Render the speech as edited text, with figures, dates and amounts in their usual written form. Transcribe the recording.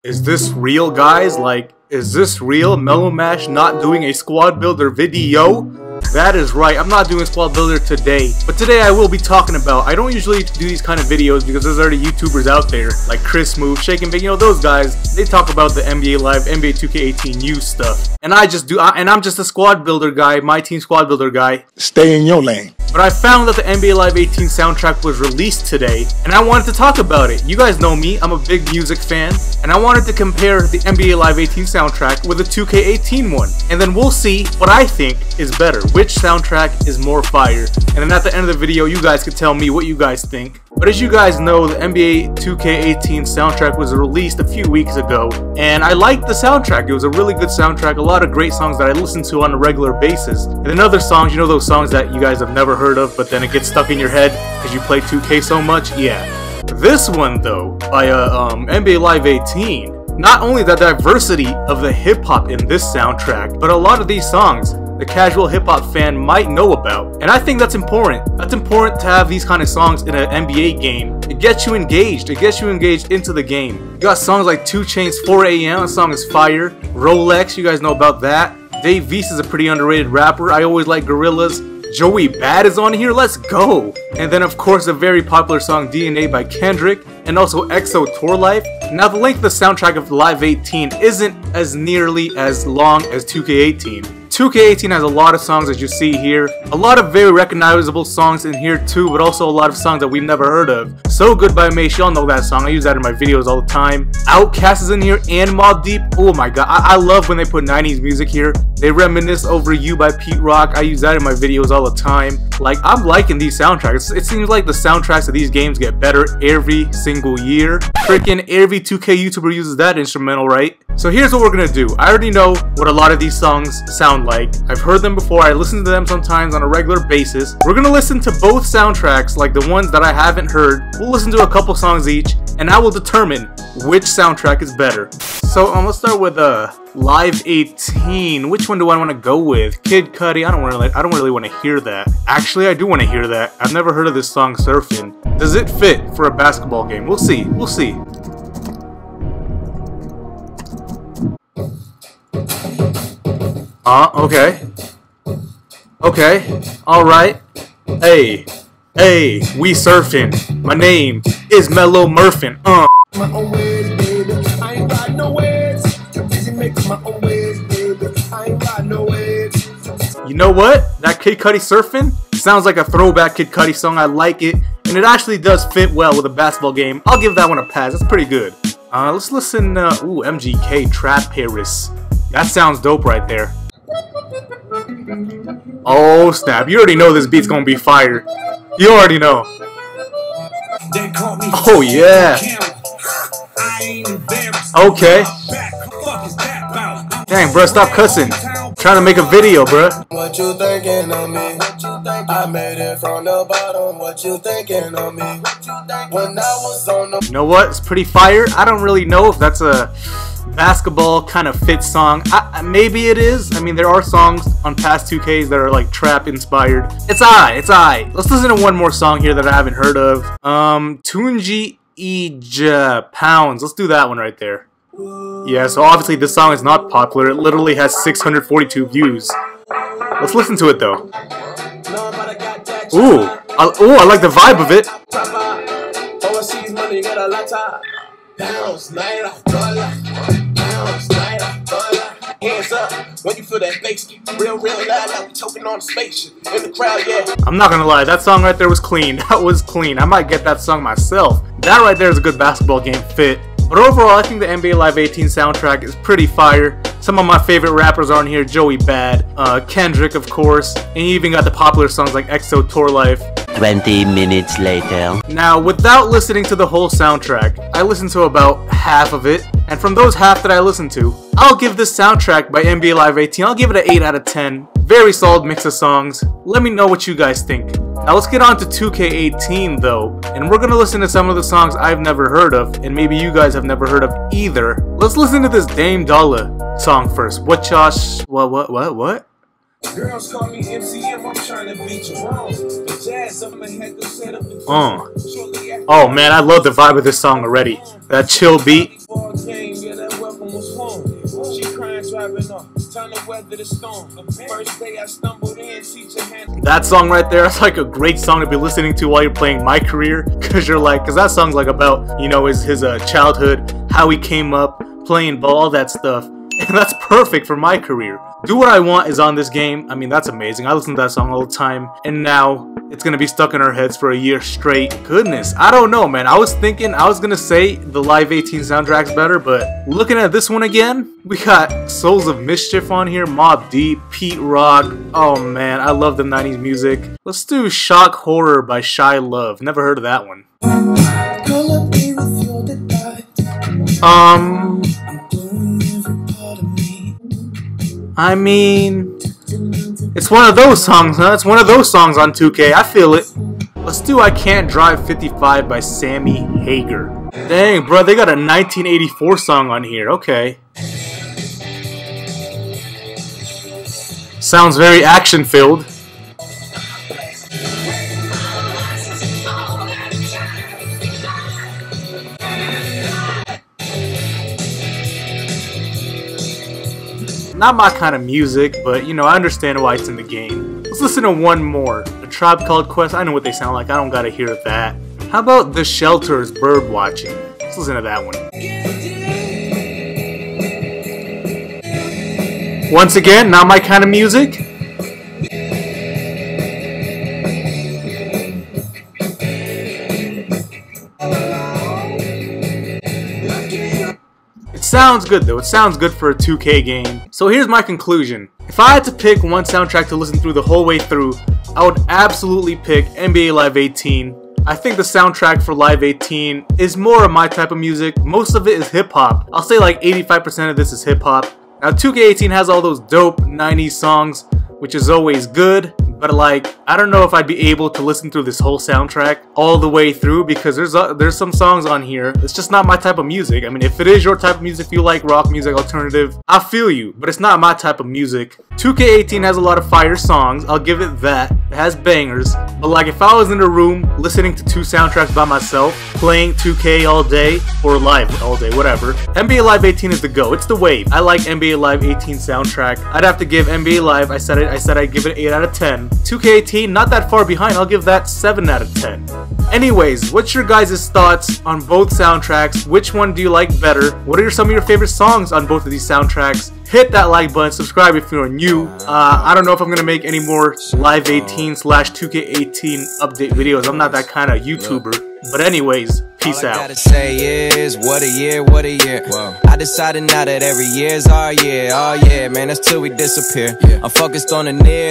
Is this real, guys? Like, is this real? MeloMash not doing a squad builder video? That is right, I'm not doing squad builder today. But today I will be talking about, I don't usually do these kind of videos because there's already YouTubers out there, like Chris Move, Shake and Bake, you know, those guys. They talk about the NBA Live, NBA 2K18 news stuff. And I just do, and I'm just a squad builder guy, my team squad builder guy. Stay in your lane. But I found that the NBA Live 18 soundtrack was released today, and I wanted to talk about it. You guys know me, I'm a big music fan, and I wanted to compare the NBA Live 18 soundtrack with the 2K18 one. And then we'll see what I think is better, which soundtrack is more fire. And then at the end of the video, you guys can tell me what you guys think. But as you guys know, the NBA 2K18 soundtrack was released a few weeks ago, and I liked the soundtrack. It was a really good soundtrack, a lot of great songs that I listen to on a regular basis. And then other songs, you know, those songs that you guys have never heard of, but then it gets stuck in your head because you play 2K so much? Yeah. This one though, by NBA Live 18, not only the diversity of the hip-hop in this soundtrack, but a lot of these songs the casual hip-hop fan might know about. And I think that's important. That's important to have these kind of songs in an NBA game. It gets you engaged. It gets you engaged into the game. You got songs like 2 Chainz's 4 AM, that song is fire. Rolex, you guys know about that. Dave V's is a pretty underrated rapper. I always like Gorillas. Joey Bad is on here, let's go! And then of course a very popular song DNA by Kendrick, and also EXO Tour Life. Now the length of the soundtrack of Live 18 isn't as nearly as long as 2K18. 2K18 has a lot of songs as you see here, a lot of very recognizable songs in here too, but also a lot of songs that we've never heard of. So Good by Mace, y'all know that song, I use that in my videos all the time. Outkast is in here, and Mobb Deep, oh my god, I love when they put 90s music here. They reminisce Over You by Pete Rock, I use that in my videos all the time. Like, I'm liking these soundtracks. It seems like the soundtracks of these games get better every single year. Freaking every 2K YouTuber uses that instrumental, right? So here's what we're gonna do. I already know what a lot of these songs sound like. I've heard them before, I listen to them sometimes on a regular basis. We're gonna listen to both soundtracks, like the ones that I haven't heard. We'll listen to a couple songs each, and I will determine which soundtrack is better. So let's start with Live 18. Which one do I want to go with? Kid Cudi. I don't really want to hear that. Actually, I do want to hear that. I've never heard of this song, Surfin'. Does it fit for a basketball game? We'll see. We'll see. Okay. Okay. Alright. Hey. Hey, we surfing. My name is MeloMurfin. My own ways, baby. I ain't got no ways. I'm busy making my own ways, baby. I ain't got no ways. You know what? That Kid Cudi Surfin' sounds like a throwback Kid Cudi song. I like it, and it actually does fit well with a basketball game. I'll give that one a pass. It's pretty good. Let's listen. Ooh, MGK Trap Paris. That sounds dope right there. Oh snap! You already know this beat's gonna be fire. You already know. Oh yeah. Okay. Dang, bro, stop cussing. Trying to make a video, bro. What you thinking of me? I made it from the bottom. What you thinking of me? When I was on the... You know what? It's pretty fire. I don't really know if that's a basketball kind of fit song. Maybe it is. I mean, there are songs on past 2Ks that are like trap inspired. It's alright. It's alright. Let's listen to one more song here that I haven't heard of. Tunji Ija Pounds. Let's do that one right there. Yeah, so obviously this song is not popular. It literally has 642 views. Let's listen to it though. Ooh, I like the vibe of it. I'm not gonna lie, that song right there was clean. That was clean. I might get that song myself. That right there is a good basketball game fit. But overall, I think the NBA Live 18 soundtrack is pretty fire. Some of my favorite rappers are on here, Joey Bad, Kendrick of course, and you even got the popular songs like EXO Tour Life. 20 minutes later. Now, without listening to the whole soundtrack, I listened to about half of it, and from those half that I listened to, I'll give this soundtrack by NBA Live 18, I'll give it an 8 out of 10. Very solid mix of songs. Let me know what you guys think. Now let's get on to 2K18 though, and we're gonna listen to some of the songs I've never heard of, and maybe you guys have never heard of either. Let's listen to this Dame Dollar song first. What Josh? What? Girls call me MCM, I'm trying to beat you wrong. The jazz up my head to set up the Oh man, I love the vibe of this song already. That chill beat. nigga that welcome was home. She crying, driving off. Time to weather the storm. First day I stumbled in, teacher hand. That song right there, that's like a great song to be listening to while you're playing My Career, because that song's like about, you know, his childhood, how he came up, playing ball, all that stuff. And that's perfect for My Career. Do What I Want is on this game. I mean, that's amazing. I listen to that song all the time. And now it's gonna be stuck in our heads for a year straight. Goodness, I don't know, man. I was thinking, I was gonna say the Live 18 soundtrack's better, but looking at this one again, we got Souls of Mischief on here, Mobb Deep, Pete Rock. Oh man, I love the 90s music. Let's do Shock Horror by Shy Love. Never heard of that one. I mean, it's one of those songs, huh? It's one of those songs on 2K. I feel it. Let's do I Can't Drive 55 by Sammy Hagar. Dang, bro, they got a 1984 song on here. Okay. Sounds very action-filled. Not my kind of music, but you know, I understand why it's in the game. Let's listen to one more. A Tribe Called Quest. I know what they sound like. I don't gotta hear that. How about The Shelters, Bird Watching? Let's listen to that one. Once again, not my kind of music. Sounds good though, it sounds good for a 2K game. So here's my conclusion. If I had to pick one soundtrack to listen through the whole way through, I would absolutely pick NBA Live 18. I think the soundtrack for Live 18 is more of my type of music. Most of it is hip hop. I'll say like 85% of this is hip hop. Now 2K18 has all those dope 90s songs, which is always good. But like, I don't know if I'd be able to listen through this whole soundtrack all the way through, because there's some songs on here. It's just not my type of music. I mean, if it is your type of music, if you like rock music, alternative, I feel you, but it's not my type of music. 2K18 has a lot of fire songs, I'll give it that. It has bangers, but like if I was in a room listening to two soundtracks by myself, playing 2K all day, or Live all day, whatever, NBA Live 18 is the go. It's the wave. I like NBA Live 18 soundtrack. I'd have to give NBA Live, I said I'd give it 8 out of 10. 2K18, not that far behind, I'll give that 7 out of 10. Anyways, what's your guys' thoughts on both soundtracks? Which one do you like better? What are some of your favorite songs on both of these soundtracks? Hit that like button, subscribe if you're new. I don't know if I'm gonna make any more Live 18/2K18 update videos. I'm not that kind of YouTuber. But anyways, peace out. All I gotta say is, what a year, what a year. Whoa. I decided now that every year's our year. Oh yeah, man, that's till we disappear. I'm focused on the near.